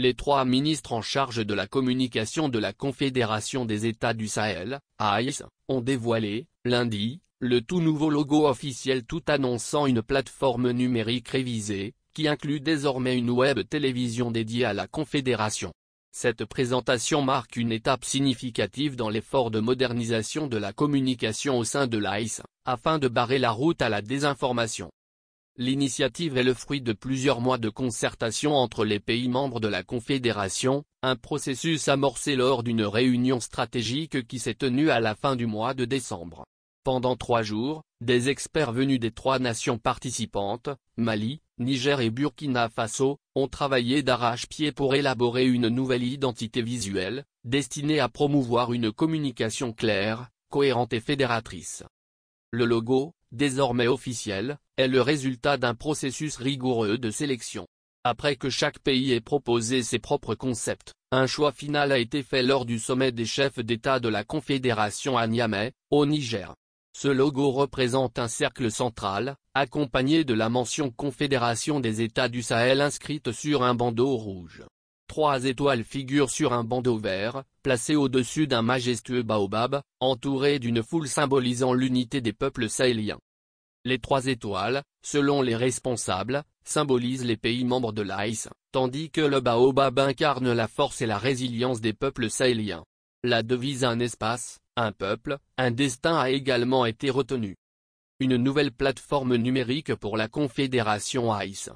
Les trois ministres en charge de la communication de la Confédération des États du Sahel, AIS, ont dévoilé, lundi, le tout nouveau logo officiel tout annonçant une plateforme numérique révisée, qui inclut désormais une web télévision dédiée à la Confédération. Cette présentation marque une étape significative dans l'effort de modernisation de la communication au sein de l'AIS, afin de barrer la route à la désinformation. L'initiative est le fruit de plusieurs mois de concertation entre les pays membres de la Confédération, un processus amorcé lors d'une réunion stratégique qui s'est tenue à la fin du mois de décembre. Pendant 3 jours, des experts venus des 3 nations participantes, Mali, Niger et Burkina Faso, ont travaillé d'arrache-pied pour élaborer une nouvelle identité visuelle, destinée à promouvoir une communication claire, cohérente et fédératrice. Le logo, désormais officiel, est le résultat d'un processus rigoureux de sélection. Après que chaque pays ait proposé ses propres concepts, un choix final a été fait lors du sommet des chefs d'État de la Confédération à Niamey, au Niger. Ce logo représente un cercle central, accompagné de la mention Confédération des États du Sahel inscrite sur un bandeau rouge. 3 étoiles figurent sur un bandeau vert, placé au-dessus d'un majestueux baobab, entouré d'une foule symbolisant l'unité des peuples sahéliens. Les 3 étoiles, selon les responsables, symbolisent les pays membres de l'AIS, tandis que le baobab incarne la force et la résilience des peuples sahéliens. La devise un espace, un peuple, un destin a également été retenue. Une nouvelle plateforme numérique pour la Confédération AIS.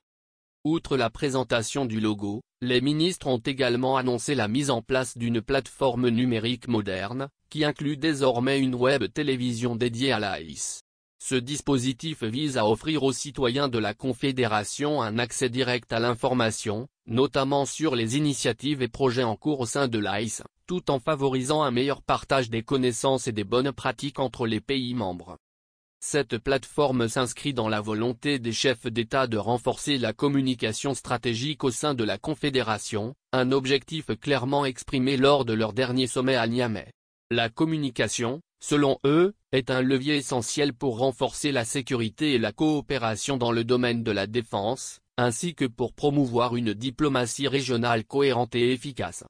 Outre la présentation du logo, les ministres ont également annoncé la mise en place d'une plateforme numérique moderne, qui inclut désormais une web télévision dédiée à l'AIS. Ce dispositif vise à offrir aux citoyens de la Confédération un accès direct à l'information, notamment sur les initiatives et projets en cours au sein de l'AIS, tout en favorisant un meilleur partage des connaissances et des bonnes pratiques entre les pays membres. Cette plateforme s'inscrit dans la volonté des chefs d'État de renforcer la communication stratégique au sein de la Confédération, un objectif clairement exprimé lors de leur dernier sommet à Niamey. La communication, selon eux, est un levier essentiel pour renforcer la sécurité et la coopération dans le domaine de la défense, ainsi que pour promouvoir une diplomatie régionale cohérente et efficace.